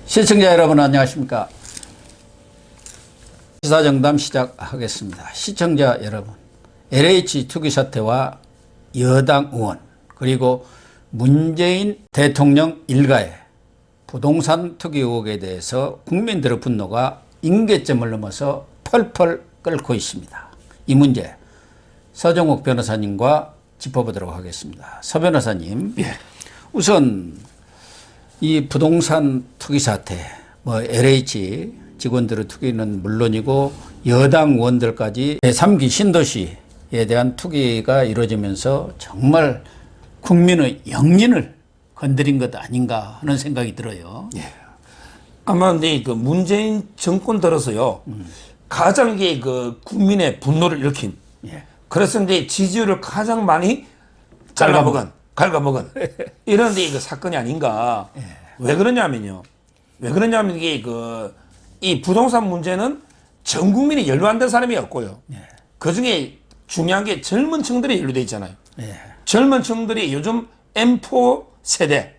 시청자 여러분 안녕하십니까. 시사정담 시작하겠습니다. 시청자 여러분, LH 투기 사태와 여당 의원 그리고 문재인 대통령 일가의 부동산 투기 의혹에 대해서 국민들의 분노가 임계점을 넘어서 펄펄 끓고 있습니다. 이 문제 서정욱 변호사님과 짚어보도록 하겠습니다. 서 변호사님, 우선 이 부동산 투기 사태, LH 직원들의 투기는 물론이고 여당 의원들까지 제3기 신도시에 대한 투기가 이루어지면서 정말 국민의 영린을 건드린 것 아닌가 하는 생각이 들어요. 예. 아마 근데 그 문재인 정권 들어서요, 가장 그 국민의 분노를 일으킨, 그래서 이제 지지율을 가장 많이 갉아먹은 이런 데 그 사건이 아닌가. 왜 그러냐면요. 이게 이 부동산 문제는 전 국민이 연루한 사람이 없고요. 그 중에 중요한 게 젊은 층들이 연루돼 있잖아요. 젊은 층들이 요즘 M4 세대,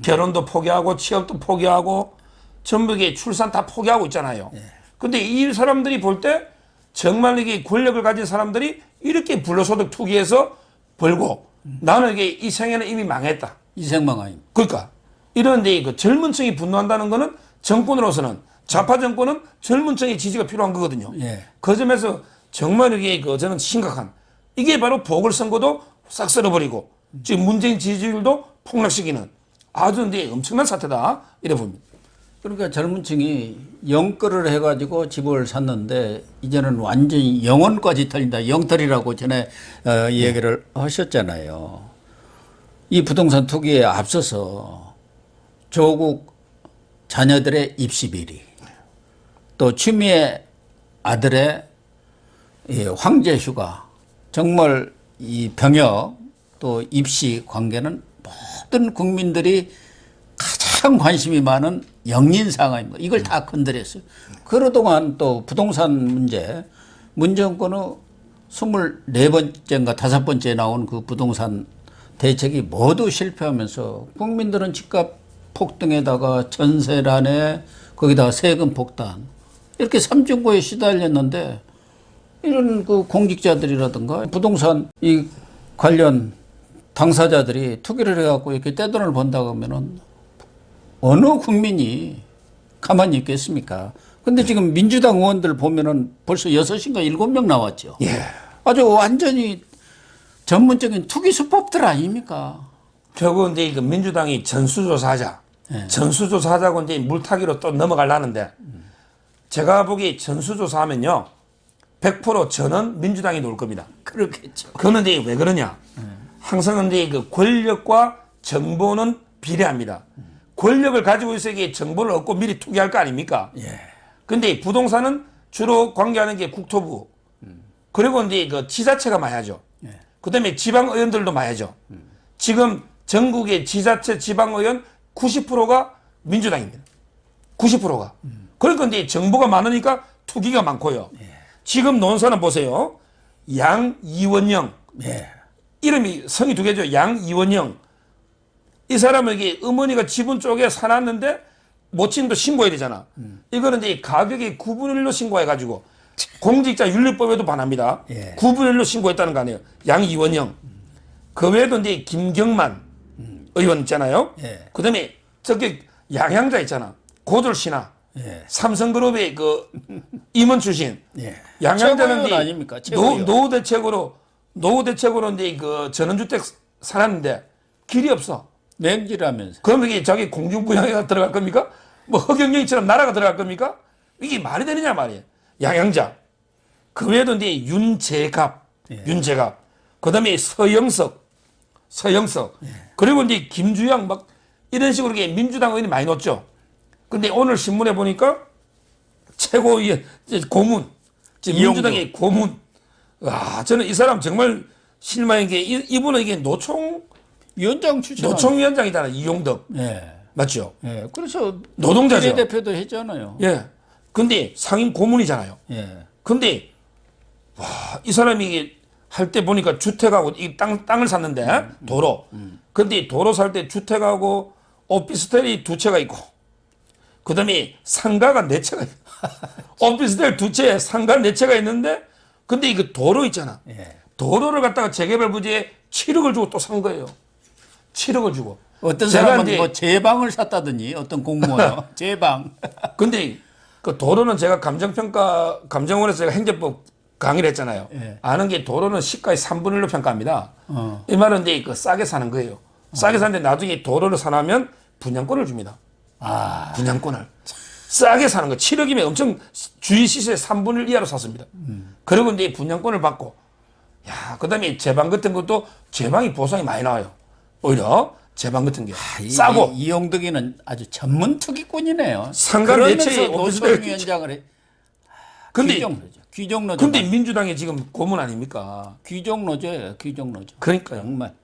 결혼도 포기하고 취업도 포기하고 전부 출산 다 포기하고 있잖아요. 근데 이 사람들이 볼 때 정말 이게 권력을 가진 사람들이 이렇게 불로소득 투기해서 벌고 나는 이게 이 생애는 이미 망했다. 이생망하임. 그러니까 이런데 그 젊은 층이 분노한다는 거는 정권으로서는 좌파 정권은 젊은 층의 지지가 필요한 거거든요. 그 점에서 정말 이게 저는 심각한, 이게 바로 보궐선거도 싹 쓸어버리고 지금 문재인 지지율도 폭락시키는 아주 근데 엄청난 사태다 이래 봅니다. 그러니까 젊은 층이 영끌을 해가지고 집을 샀는데 이제는 완전히 영혼까지 털린다. 영털이라고 전에 얘기를 하셨잖아요. 이 부동산 투기에 앞서서 조국 자녀들의 입시 비리, 또 취미의 아들의 황제 휴가, 정말 이 병역 또 입시 관계는 모든 국민들이 가장 관심이 많은 영린 상황입니다. 이걸 다 건드렸어요. 그러동안 또 부동산 문제, 문 정권의 24번째인가 5번째에 나온 그 부동산 대책이 모두 실패하면서 국민들은 집값 폭등에다가 전세난에 거기다가 세금 폭탄 이렇게 삼중고에 시달렸는데, 이런 그 공직자들이라든가 부동산 이 관련 당사자들이 투기를 해갖고 이렇게 떼돈을 번다고 하면은 어느 국민이 가만히 있겠습니까? 근데 지금 민주당 의원들 보면은 벌써 6인가 7명 나왔죠. 아주 완전히 전문적인 투기 수법들 아닙니까? 결국 이제 민주당이 전수조사하자. 전수조사하자고 이제 물타기로 또 넘어가려는데, 제가 보기에 전수조사하면요, 100% 저는 민주당이 놓을 겁니다. 그렇겠죠. 그런데 왜 그러냐? 항상 이제 그 권력과 정보는 비례합니다. 권력을 가지고 있어야 정보를 얻고 미리 투기할 거 아닙니까? 근데 부동산은 주로 관계하는 게 국토부, 그리고 이제 그 지자체가 많아야죠. 그 다음에 지방의원들도 많아야죠. 지금 전국의 지자체 지방의원 90%가 민주당입니다. 90%가. 그러니까 이제 정보가 많으니까 투기가 많고요. 지금 논사는 보세요. 양이원영. 이름이 성이 2개죠. 양이원영. 이 사람에게 어머니가 지분 쪽에 사놨는데 모친도 신고해야 되잖아. 이거는 이제 가격의 9분의 1로 신고해가지고 공직자 윤리법에도 반합니다. 9분의 1로 신고했다는 거 아니에요. 양이원영. 그 외에도 이제 김경만 의원 있잖아요. 그 다음에 저기 양양자 있잖아. 고졸신하. 삼성그룹의 그 임원 출신. 양양자는 이제 아닙니까? 노후 대책으로 이제 그 전원주택 살았는데 길이 없어. 맹지라면서. 그럼 이게 자기 공중부양에 들어갈 겁니까? 뭐 허경영처럼 나라가 들어갈 겁니까? 이게 말이 되느냐 말이에요. 양양자. 그 외에도 이제 윤재갑. 그 다음에 서영석. 그리고 이제 김주영 막 이런 식으로 민주당 의원이 많이 넣었죠. 근데 오늘 신문에 보니까 최고위원 고문. 민주당의 고문. 와, 저는 이 사람 정말 실망인 게 이분은 이게 위원장 출신. 노총위원장이잖아요. 이용덕. 맞죠? 그래서 노동자죠. 대표도 했잖아요. 근데 상임 고문이잖아요. 근데 와, 이 사람이 할 때 보니까 주택하고 이 땅을 샀는데 도로. 근데 도로 살 때 주택하고 오피스텔이 2채가 있고 그다음에 상가가 4채가 오피스텔 2채에 상가 4채가 있는데 근데 이거 도로 있잖아. 예. 도로를 갖다가 재개발 부지에 7억을 주고 또 산 거예요. 7억을 주고. 어떤 제가 사람은 이제 뭐 제방을 샀다더니 어떤 공무원요. 제방. 근데 그 도로는 제가 감정원에서 제가 행정법 강의를 했잖아요. 예. 아는 게 도로는 시가의 3분의 1로 평가합니다. 어. 이 말은 이제 그 싸게 사는 거예요. 싸게 사는데 나중에 도로를 사나면 분양권을 줍니다. 아, 분양권을. 싸게 사는 거. 7억이면 엄청 주위 시세 3분의 1 이하로 샀습니다. 그리고 이제 분양권을 받고, 야, 그 다음에 제방 같은 것도 제방이 보상이 많이 나와요. 오히려 제방 같은 게. 싸고. 이용덕이는 아주 전문 투기꾼이네요. 상가 그러면서 매체에 오피스텔 노총위원장을 해. 근데, 귀족노조. 귀족노조. 근데 민주당이 지금 고문 아닙니까? 귀족노조예요. 귀족노조. 그러니까요. 정말.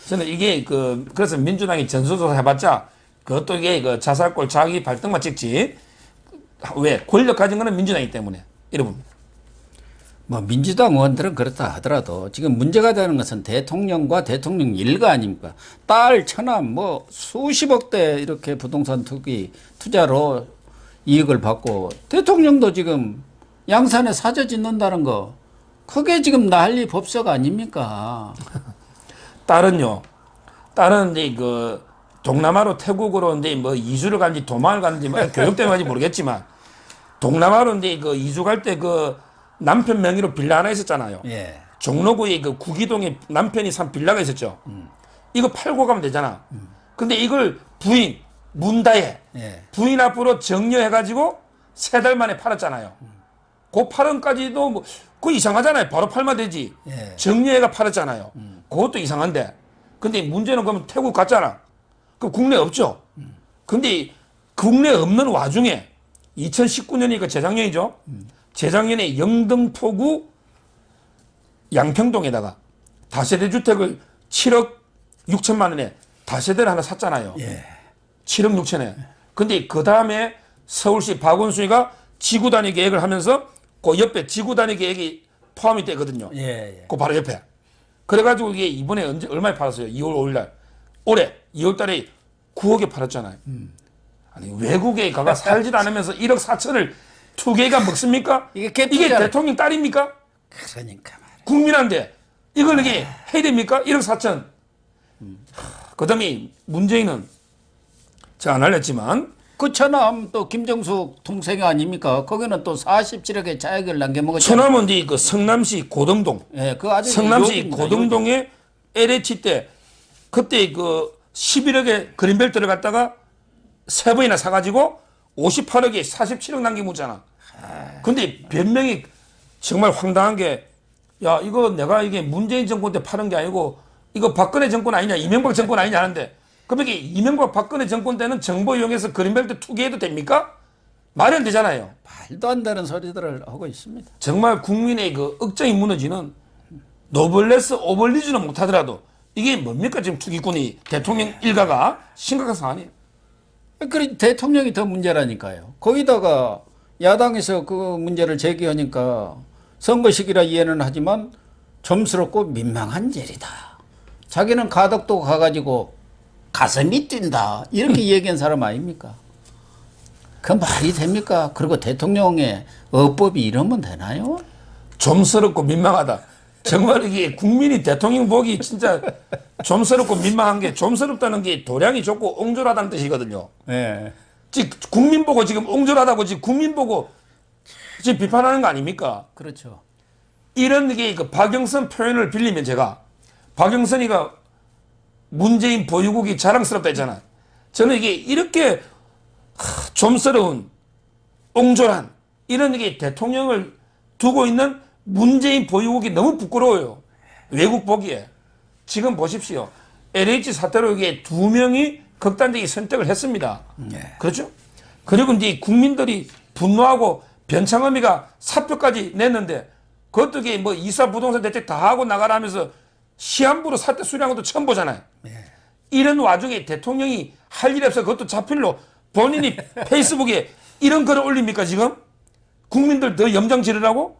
저는 이게 그래서 민주당이 전수조사 해봤자 그것도 이게 그 자살골 자기 발등만 찍지. 왜? 권력 가진 거는 민주당이기 때문에. 이래 봅니다. 뭐 민주당 의원들은 그렇다 하더라도 지금 문제가 되는 것은 대통령과 대통령 일가 아닙니까? 딸, 처남 뭐 수십억대 이렇게 부동산 투기 투자로 이익을 받고 대통령도 지금 양산에 사저 짓는다는 거 그게 지금 난리 법석 아닙니까? 딸은요. 딸은 이제 그 동남아로 태국으로 이제 뭐 이주를 간지 도망을 갔는지 뭐 교육 때문에 간지 모르겠지만 동남아로 이제 그 이주 갈 때 그 남편 명의로 빌라 하나 있었잖아요. 예. 종로구에 그 구기동에 남편이 산 빌라가 있었죠. 이거 팔고 가면 되잖아. 근데 이걸 부인 문다혜 예. 부인 앞으로 정려해가지고 3달 만에 팔았잖아요. 그 8원까지도 뭐 그거 이상하잖아요. 바로 팔면 되지. 예. 정려해가 팔았잖아요. 그것도 이상한데. 근데 문제는 그러면 태국 갔잖아. 그 국내 없죠. 근데 국내 없는 와중에 2019년이니까 재작년이죠. 재작년에 영등포구 양평동에다가 다세대 주택을 7억 6천만 원에 다세대를 하나 샀잖아요. 예. 7억 6천에. 근데 그 다음에 서울시 박원순이가 지구 단위 계획을 하면서 그 옆에 지구 단위 계획이 포함이 되거든요. 예. 예. 그 바로 옆에. 그래가지고 이게 이번에 얼마에 팔았어요? 2월 5일 날. 올해 2월 달에 9억에 팔았잖아요. 아니, 외국에 가가 살지도 않으면서 1억 4천을 투개가 먹습니까? 이게 이게 개투자라. 대통령 딸입니까? 그러니까 말이야. 국민한테 이걸 이게 해야 됩니까? 1억 4천. 그 다음에 문재인은 제가 안 알렸지만 그 처남 또 김정숙 동생 아닙니까? 거기는 또 47억의 차익을 남겨먹었죠. 처남은 이제 그 성남시 고등동. 예, 그 아주 성남시 요직입니다, 고등동에 LH 때 그때 그 11억에 그린벨트를 갖다가 3번이나 사가지고 58억에 47억 남겨먹잖아. 근데 변명이 정말 황당한 게 야 이거 내가 이게 문재인 정권 때 파는 게 아니고 이거 박근혜 정권 아니냐 이명박 정권 아니냐 하는데 그럼 이게 이명박 박근혜 정권 때는 정보 이용해서 그린벨트 투기해도 됩니까? 말이 안 되잖아요. 말도 안 되는 소리들을 하고 있습니다. 정말 국민의 그 억장이 무너지는 노블레스 오벌리주는 못하더라도 이게 뭡니까 지금 투기꾼이 대통령 일가가 심각한 상황이에요. 그래 대통령이 더 문제라니까요. 거기다가 야당에서 그 문제를 제기하니까 선거 시기라 이해는 하지만 점스럽고 민망한 일이다. 자기는 가덕도 가가지고 가슴이 뛴다. 이렇게 얘기한 사람 아닙니까? 그 말이 됩니까? 그리고 대통령의 어법이 이러면 되나요? 좀스럽고 민망하다. 정말 이게 국민이 대통령 보기 진짜 좀스럽고 민망한 게 좀스럽다는 게 도량이 좋고 옹졸하다는 뜻이거든요. 네. 지금 국민 보고 지금 옹졸하다고 지금 국민 보고 지금 비판하는 거 아닙니까? 그렇죠. 이런 게 그 박영선 표현을 빌리면 제가 박영선이가 문재인 보유국이 자랑스럽다 했잖아. 저는 이게 이렇게 좀스러운 옹졸한 이런 게 대통령을 두고 있는 문재인 보유국이 너무 부끄러워요. 외국 보기에. 지금 보십시오. LH 사태로 이게 2명이 극단적인 선택을 했습니다. 네. 그렇죠? 그리고 이제 국민들이 분노하고 변창흠이가 사표까지 냈는데 그것도 이게 뭐 이사 부동산 대책 다 하고 나가라 하면서 시한부로 사태 수리한 것도 처음 보잖아요. 네. 이런 와중에 대통령이 할 일이 없어 그것도 자필로 본인이 페이스북에 이런 글을 올립니까 지금? 국민들 더 염장 지르라고?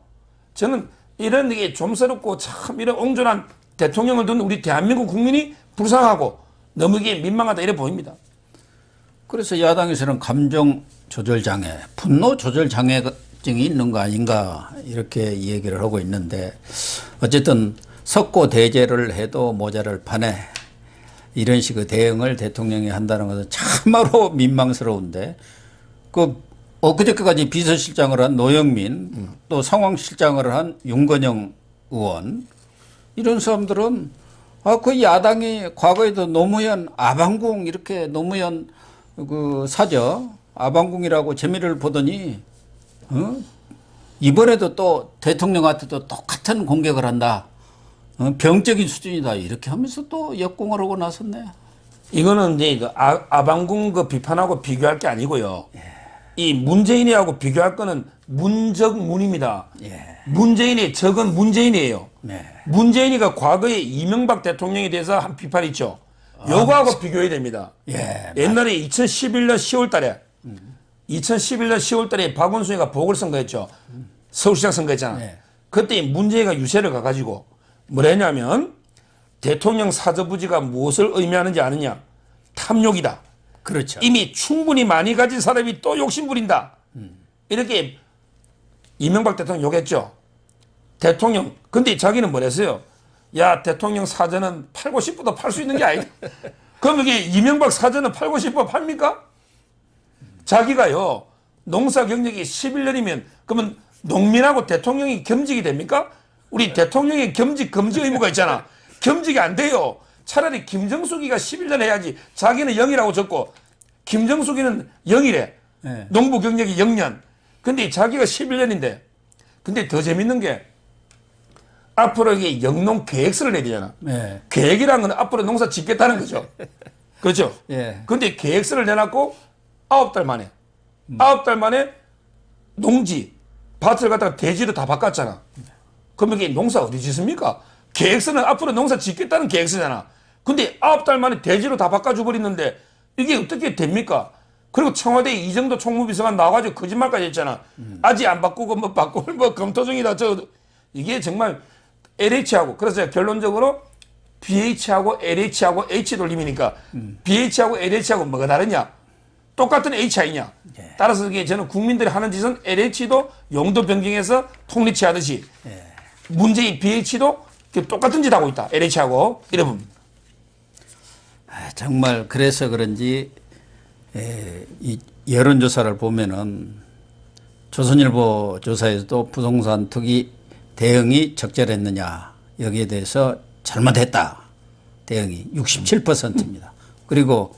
저는 이런 게 좀스럽고 참 이런 옹졸한 대통령을 둔 우리 대한민국 국민이 불쌍하고 너무 이게 민망하다 이래 보입니다. 그래서 야당에서는 감정 조절 장애, 분노 조절 장애증이 있는 거 아닌가 이렇게 얘기를 하고 있는데 어쨌든 석고 대제를 해도 모자랄 판에 이런 식의 대응을 대통령이 한다는 것은 참으로 민망스러운데 그 엊그저께까지 비서실장을 한 노영민 또 상황실장을 한 윤건영 의원 이런 사람들은 그 야당이 과거에도 노무현 아방궁 이렇게 노무현 그 사저 아방궁이라고 재미를 보더니 이번에도 또 대통령한테도 똑같은 공격을 한다. 병적인 수준이다. 이렇게 하면서 또 역공을 하고 나섰네. 이거는 이제 그 아방궁 그 비판하고 비교할 게 아니고요. 이 문재인이하고 비교할 거는 문적문입니다. 문재인의 적은 문재인이에요. 문재인이가 과거에 이명박 대통령에 대해서 한 비판이 있죠. 요거하고 비교해야 됩니다. 옛날에 2011년 10월 달에 2011년 10월 달에 박원순이가 보궐선거했죠. 서울시장 선거했잖아. 그때 문재인이가 유세를 가가지고 뭐랬냐면 대통령 사저부지가 무엇을 의미하는지 아느냐. 탐욕이다. 그렇죠. 이미 충분히 많이 가진 사람이 또 욕심 부린다. 이렇게 이명박 대통령 욕했죠. 대통령. 근데 자기는 뭐랬어요? 야, 대통령 사저는 팔고 싶어도 팔 수 있는 게 아니다. 그럼 이게 이명박 사저는 팔고 싶어 팝니까? 자기가요, 농사 경력이 11년이면 그러면 농민하고 대통령이 겸직이 됩니까? 우리 대통령의 겸직 금지 의무가 있잖아. 겸직이 안 돼요. 차라리 김정숙이가 11년 해야지. 자기는 0이라고 적고 김정숙이는 0이래. 농부 경력이 0년. 근데 자기가 11년인데. 근데 더 재밌는 게 앞으로 이게 영농 계획서를 내야 되잖아. 계획이라는 건 앞으로 농사 짓겠다는 거죠. 그렇죠? 근데 계획서를 내놨고 9달 만에 9달 만에 농지 밭을 갖다가 대지로 다 바꿨잖아. 그럼 이게 농사 어디 짓습니까? 계획서는 앞으로 농사 짓겠다는 계획서잖아. 근데 9달 만에 대지로 다 바꿔줘 버리는데 이게 어떻게 됩니까? 그리고 청와대 이정도 총무비서관 나와가지고 거짓말까지 했잖아. 아직 안 바꾸고 뭐 바꿀 뭐 검토 중이다. 이게 정말 LH하고 그래서 결론적으로 BH하고 LH하고 H 돌림이니까 BH하고 LH하고 뭐가 다르냐? 똑같은 H 아니냐? 따라서 이게 저는 국민들이 하는 짓은 LH도 용도 변경해서 통리치하듯이 문재인 BH도 똑같은 짓 하고 있다. LH하고 이러면 정말 그래서 그런지 이 여론조사를 보면은 조선일보 조사에서도 부동산 투기 대응이 적절했느냐 여기에 대해서 잘못했다 대응이 67%입니다. 그리고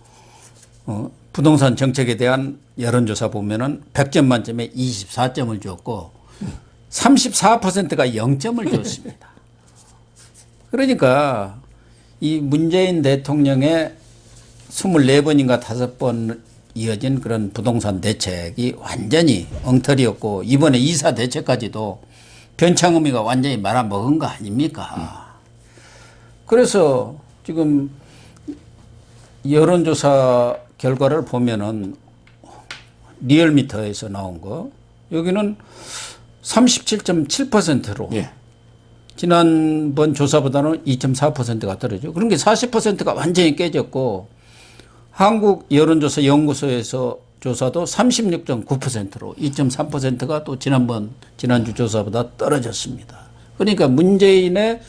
부동산 정책에 대한 여론조사 보면은 100점 만점에 24점을 줬고 34%가 0점을 줬습니다. 그러니까 이 문재인 대통령의 24번인가 5번 이어진 그런 부동산 대책이 완전히 엉터리였고 이번에 이사 대책까지도 변창흠이가 완전히 말아먹은 거 아닙니까? 그래서 지금 여론조사 결과를 보면은 리얼미터에서 나온 거 여기는 37.7%로 지난번 조사보다는 2.4%가 떨어져. 그런 게 40%가 완전히 깨졌고 한국 여론조사 연구소에서 조사도 36.9%로 2.3%가 또 지난주 조사보다 떨어졌습니다. 그러니까 문재인의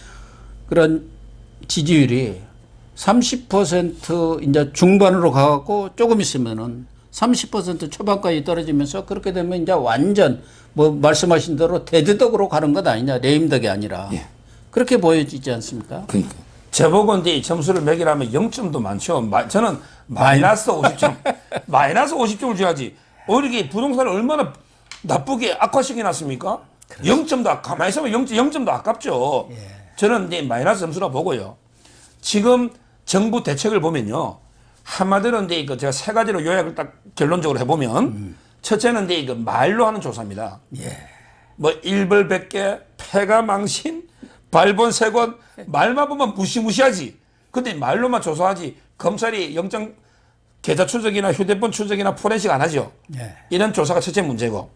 그런 지지율이 30% 이제 중반으로 가갖고 조금 있으면은 30% 초반까지 떨어지면서 그렇게 되면 이제 완전 뭐 말씀하신 대로 대드덕으로 가는 것 아니냐. 레임덕이 아니라. 그렇게 보여지지 않습니까? 그러니까. 제보고 이제 점수를 매기라면 0점도 많죠. 저는 마이너스 50점. 마이너스 50점을 줘야지. 이게 부동산을 얼마나 나쁘게 악화시켜 놨습니까? 0점도 가만히 있으면 0점도 아깝죠. 저는 이제 마이너스 점수라 보고요. 지금 정부 대책을 보면요. 한마디로 이제 제가 세 가지로 요약을 딱 결론적으로 해보면 첫째는 이제 말로 하는 조사입니다. 뭐 일벌백계, 폐가 망신, 발본세권 말만 보면 무시무시하지. 근데 말로만 조사하지 검찰이 영장 계좌 추적이나 휴대폰 추적이나 포렌식 안 하죠. 이런 조사가 첫째 문제고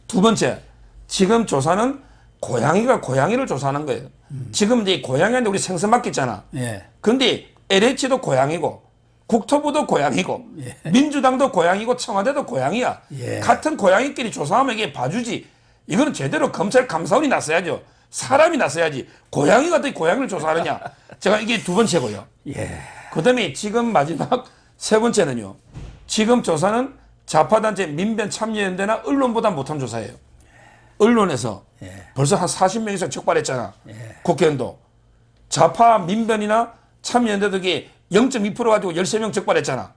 두 번째 지금 조사는 고양이가 고양이를 조사하는 거예요. 지금 이제 고양이한테 우리 생선 맡겼잖아. 근데 LH도 고양이고 국토부도 고양이고 민주당도 고양이고 청와대도 고양이야. 예. 같은 고양이끼리 조사하면 이게 봐주지. 이거는 제대로 검찰 감사원이 나서야죠. 사람이 나서야지. 고양이가 어떻게 고양이를 조사하느냐. 제가 이게 두 번째고요. 예. 그다음에 지금 마지막 세 번째는요. 지금 조사는 좌파단체 민변참여연대나 언론보다 못한 조사예요. 언론에서 벌써 한 40명 이상 적발했잖아. 국회의원도. 좌파 민변이나 참여연대도 이게 0.2% 가지고 13명 적발했잖아.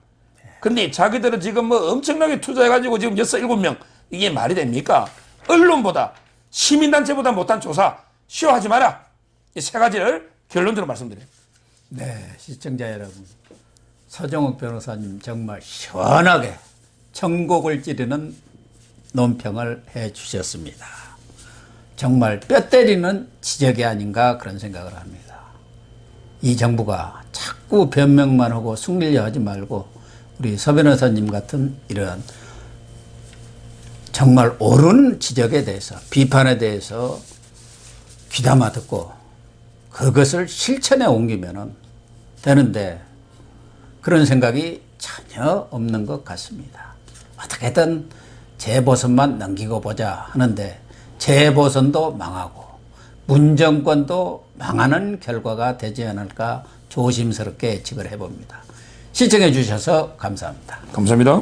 근데 자기들은 지금 뭐 엄청나게 투자해가지고 지금 6, 7명. 이게 말이 됩니까? 언론보다, 시민단체보다 못한 조사, 쉬워하지 마라. 이 세 가지를 결론적으로 말씀드려요. 네, 시청자 여러분. 서정욱 변호사님 정말 시원하게 천곡을 찌르는 논평을 해 주셨습니다. 정말 뼈 때리는 지적이 아닌가 그런 생각을 합니다. 이 정부가 자꾸 변명만 하고 숙밀려 하지 말고 우리 서 변호사님 같은 이런 정말 옳은 지적에 대해서 비판에 대해서 귀담아 듣고 그것을 실천에 옮기면 되는데 그런 생각이 전혀 없는 것 같습니다. 어떻게든 재보선만 넘기고 보자 하는데 재보선도 망하고 문정권도 망하는 결과가 되지 않을까 조심스럽게 예측을 해봅니다. 시청해 주셔서 감사합니다. 감사합니다.